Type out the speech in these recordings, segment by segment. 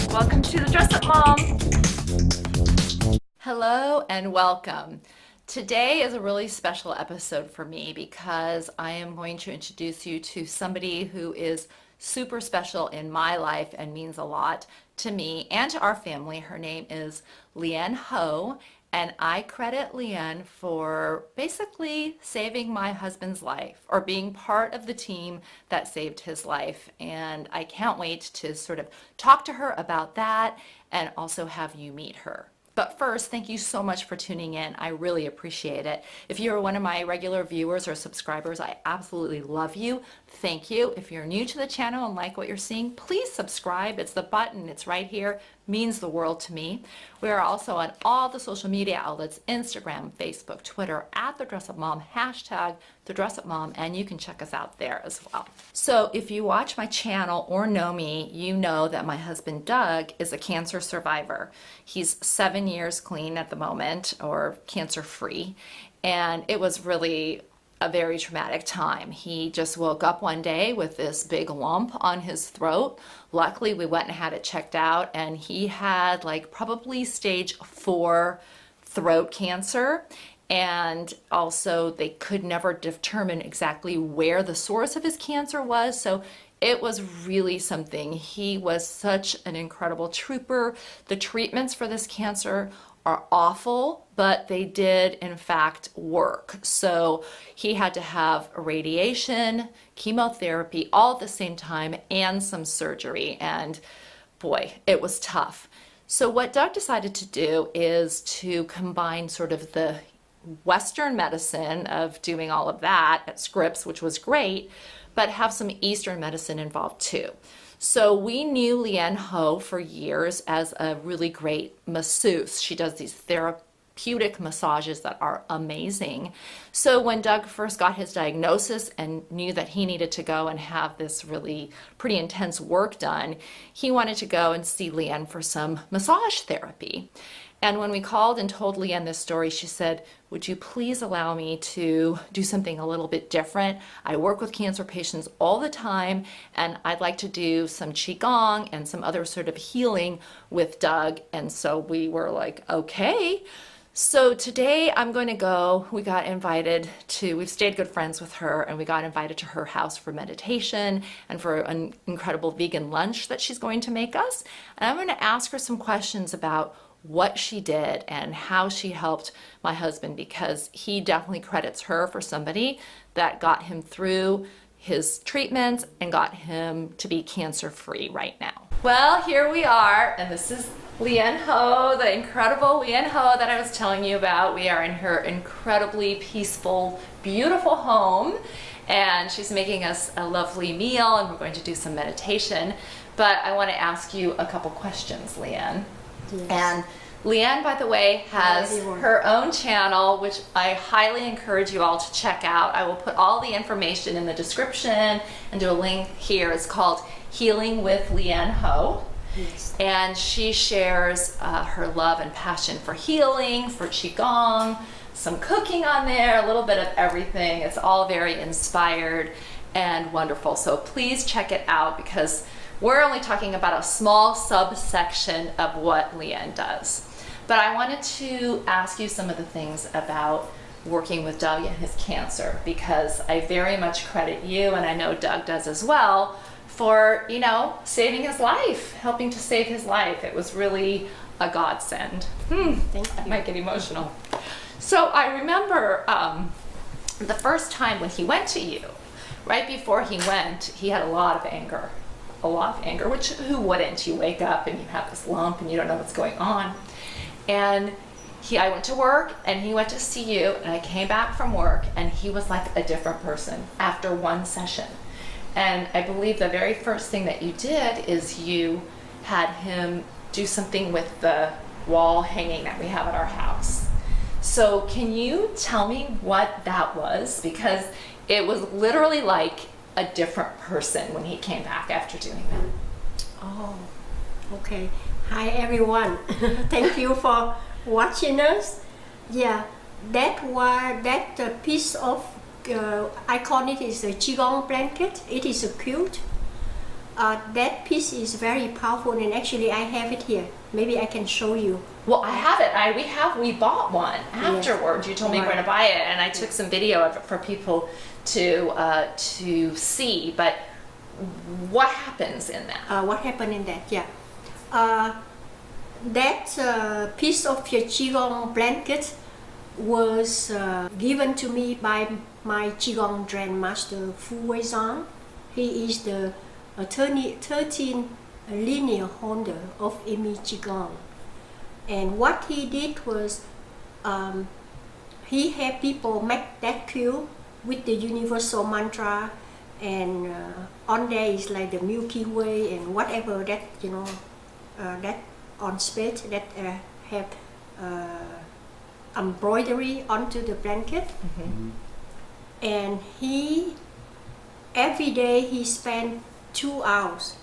Welcome to the Dress Up Mom. Hello and welcome. Today is a really special episode for me because I am going to introduce you to somebody who is super special in my life and means a lot to me and to our family. Her name is Lien Ho, and I credit Lien for basically saving my husband's life or being part of the team that saved his life. And I can't wait to sort of talk to her about that and also have you meet her. But first, thank you so much for tuning in. I really appreciate it. If you're one of my regular viewers or subscribers, I absolutely love you. Thank you. If you're new to the channel and like what you're seeing, please subscribe. It's the button. It's right here. Means the world to me. We are also on all the social media outlets, Instagram, Facebook, Twitter, at The Dress Up Mom, hashtag The Dress Up Mom, and you can check us out there as well. So if you watch my channel or know me, you know that my husband Doug is a cancer survivor. He's 7 years clean at the moment, or cancer free, and it was really a very traumatic time. He just woke up one day with this big lump on his throat. Luckily, we went and had it checked out, and he had like probably stage 4 throat cancer. And also they could never determine exactly where the source of his cancer was. So it was really something. He was such an incredible trooper. The treatments for this cancer are awful, but they did in fact work. So he had to have radiation, chemotherapy all at the same time, and some surgery. And boy, it was tough. So what Doug decided to do is to combine sort of the Western medicine of doing all of that at Scripps, which was great, but have some Eastern medicine involved too. So we knew Lien Ho for years as a really great masseuse. She does these therapeutic massages that are amazing. So when Doug first got his diagnosis and knew that he needed to go and have this really pretty intense work done, he wanted to go and see Lien for some massage therapy. And when we called and told Lien this story, she said, would you please allow me to do something a little bit different? I work with cancer patients all the time, and I'd like to do some Qigong and some other sort of healing with Doug. And so we were like, okay. So today I'm going to go. We got invited to, we've stayed good friends with her, and we got invited to her house for meditation and for an incredible vegan lunch that she's going to make us. And I'm going to ask her some questions about what she did and how she helped my husband, because he definitely credits her for somebody that got him through his treatments and got him to be cancer free right now. Well, here we are, and this is Lien Ho, the incredible Lien Ho that I was telling you about. We are in her incredibly peaceful, beautiful home, and she's making us a lovely meal, and we're going to do some meditation. But I want to ask you a couple questions, Lien. Yes. And Lien, by the way, has her own channel, which I highly encourage you all to check out. I will put all the information in the description and do a link here. It's called Healing with Lien Ho. Yes. And she shares her love and passion for healing, for Qigong, some cooking on there, a little bit of everything. It's all very inspired and wonderful. So please check it out, because we're only talking about a small subsection of what Lien does. But I wanted to ask you some of the things about working with Doug and his cancer, because I very much credit you, and I know Doug does as well, for, you know, saving his life, helping to save his life. It was really a godsend. Thank you. I might get emotional. So I remember the first time when he went to you, right before he went, he had a lot of anger. Which who wouldn't? You wake up and you have this lump and you don't know what's going on. And I went to work and he went to see you, and I came back from work and he was like a different person after one session. And I believe the very first thing that you did is you had him do something with the wall hanging that we have at our house. So can you tell me what that was? Because it was literally like a different person when he came back after doing that. Oh, okay. Hi everyone. Thank you for watching us. Yeah, that piece of I call it is a Qigong blanket. It is a quilt. That piece is very powerful, and actually I have it here. Maybe I can show you. Well, I have it. We bought one afterwards. You told me you were going to buy it, and I took some video of it for people to see. But what happens in that? What happened in that? Yeah. That piece of your Qigong blanket was given to me by my Qigong Grandmaster Fu Weizong. He is the 13th linear holder of Emi Qigong. And what he did was he had people make that quilt with the universal mantra, and on there is like the Milky Way and whatever that, that on space that have embroidery onto the blanket. Mm-hmm. And every day he spent 2 hours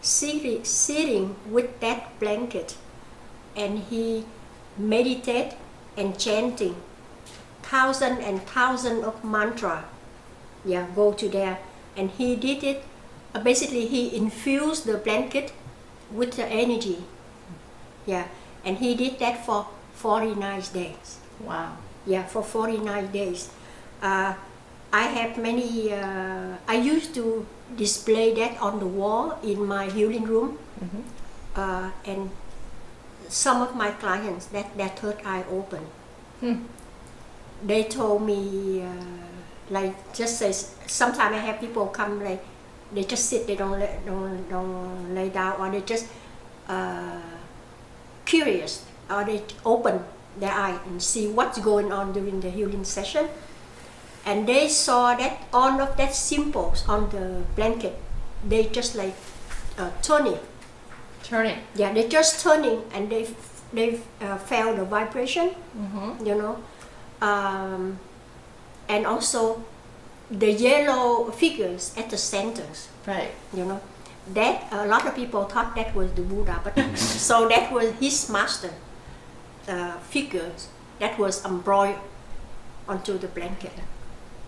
sitting with that blanket, and he meditate and chanting thousand and thousand of mantra. Yeah, go to there. And he did it, basically he infused the blanket with the energy. Yeah, and he did that for 49 days. Wow. Yeah, for 49 days. I have many, I used to display that on the wall in my healing room. Mm-hmm. And some of my clients, their third eye open. They told me, like, just say, sometimes I have people come, like, they just sit, they don't lay down, or they just curious, or they open their eye and see what's going on during the healing session. And they saw that all of that symbols on the blanket, they just like turning. Yeah, they just turning, and they felt the vibration. Mm-hmm. And also the yellow figures at the centers. Right. That a lot of people thought that was the Buddha, but so that was his master figures that was embroidered onto the blanket.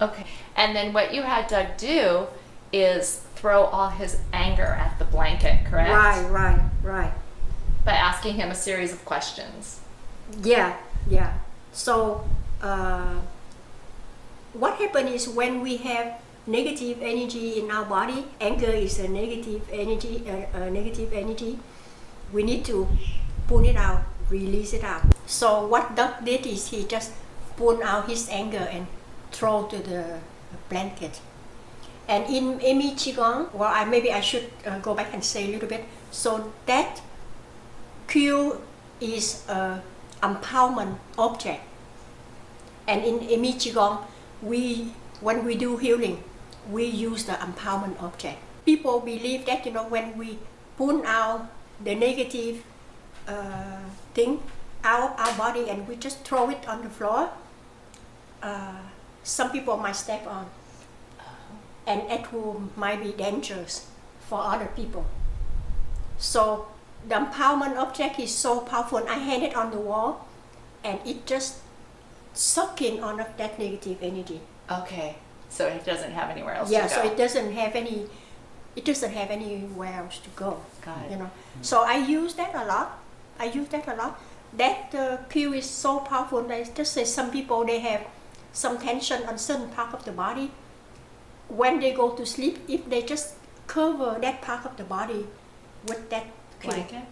Okay. And then what you had Doug do is throw all his anger at the blanket, correct? Right. By asking him a series of questions. Yeah. So what happens is when we have negative energy in our body, anger is a negative energy. We need to pull it out, release it out. So what Doug did is he just pulled out his anger and throw to the blanket. And in Emi Qigong, maybe I should go back and say a little bit. So that quilt is an empowerment object. And in Emi Qigong, when we do healing, we use the empowerment object. People believe that, when we pull out the negative thing out of our body and we just throw it on the floor, some people might step on, and it might be dangerous for other people. So the empowerment object is so powerful. I hang it on the wall, and it just sucks in all of that negative energy. Okay. So it doesn't have anywhere else Yeah, to go. so it doesn't have anywhere else to go. Got it. So I use that a lot. That quilt is so powerful. Like, just say some people, they have some tension on certain part of the body. When they go to sleep, if they just cover that part of the body with that Blanket?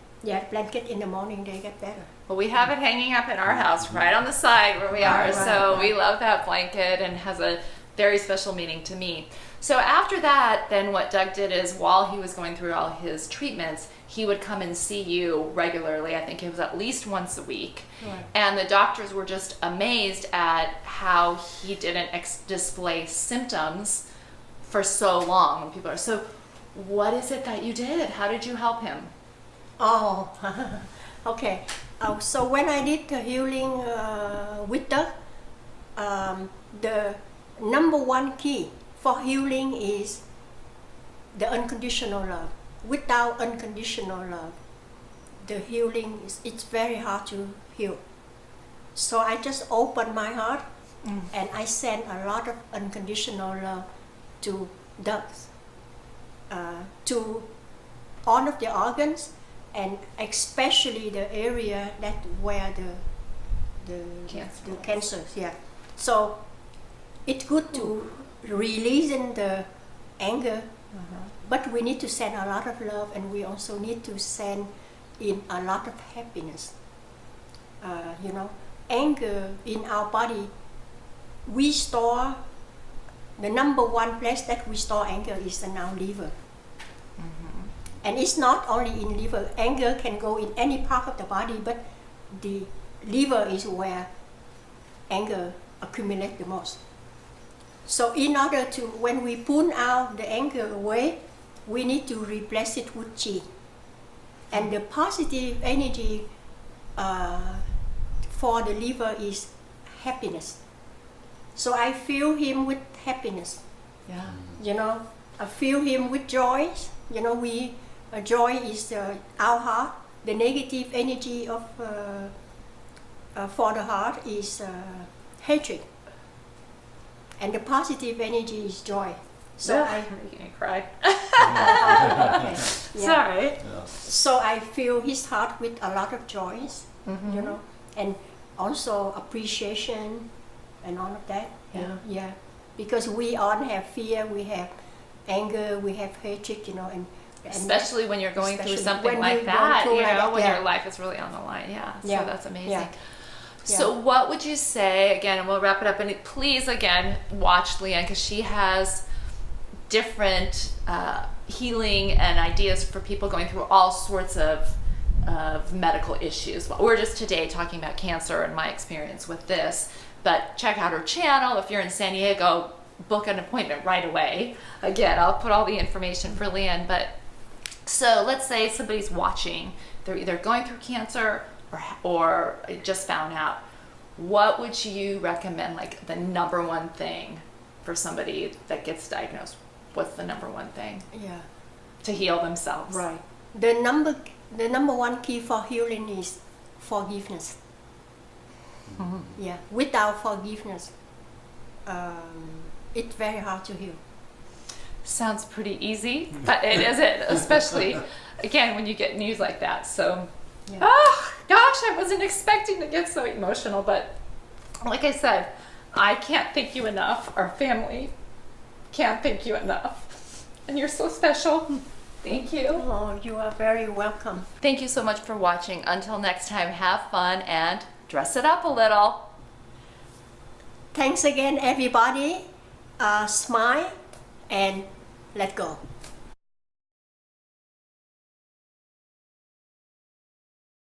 Blanket in the morning, they get better. Well, we have it hanging up in our house right on the side where we are. So we love that blanket, and has a very special meaning to me. So after that, then what Doug did is, while he was going through all his treatments, he would come and see you regularly. I think it was at least once a week. Right. And the doctors were just amazed at how he didn't display symptoms for so long. When people are, so what is it that you did? How did you help him? Oh, okay. So when I did the healing with Doug, the number one key for healing is the unconditional love. Without unconditional love, the healing it's very hard to heal. So I just opened my heart, and I sent a lot of unconditional love to Doug, to all of the organs, and especially the area that where Cancer. the cancers. Yeah. So it's good to release in the anger, but we need to send a lot of love, and we also need to send in a lot of happiness. Anger in our body, we store, the number one place that we store anger is in our liver. And it's not only in liver. Anger can go in any part of the body, but the liver is where anger accumulates the most. So in order to, when we pull out the anger away, we need to replace it with Qi. And the positive energy for the liver is happiness. So I fill him with happiness. Yeah. I fill him with joy. Joy is our heart. The negative energy of for the heart is hatred, and the positive energy is joy. So I'm gonna cry. Okay, It's all right. So I fill his heart with a lot of joys, and also appreciation and all of that. Yeah. Because we all have fear, we have anger, we have hatred, and Especially when you're going through especially something when like you're that, going through when yeah. your life is really on the line. Yeah. Yeah. So that's amazing. Yeah. So what would you say, again, and we'll wrap it up, and please, again, watch Lien, because she has different healing and ideas for people going through all sorts of medical issues. We're just today talking about cancer and my experience with this, but check out her channel. If you're in San Diego, book an appointment right away. Again, I'll put all the information for Lien, but so let's say somebody's watching, they're either going through cancer or just found out. What would you recommend, like the number one thing for somebody that gets diagnosed? What's the number one thing Yeah. to heal themselves? Right. The number one key for healing is forgiveness. Yeah. Without forgiveness, it's very hard to heal. Sounds pretty easy, but it isn't, especially again when you get news like that. So, oh gosh, I wasn't expecting to get so emotional, but like I said, I can't thank you enough. Our family can't thank you enough, and you're so special. Thank you. Oh, you are very welcome. Thank you so much for watching. Until next time, have fun and dress it up a little. Thanks again, everybody. Smile and let go.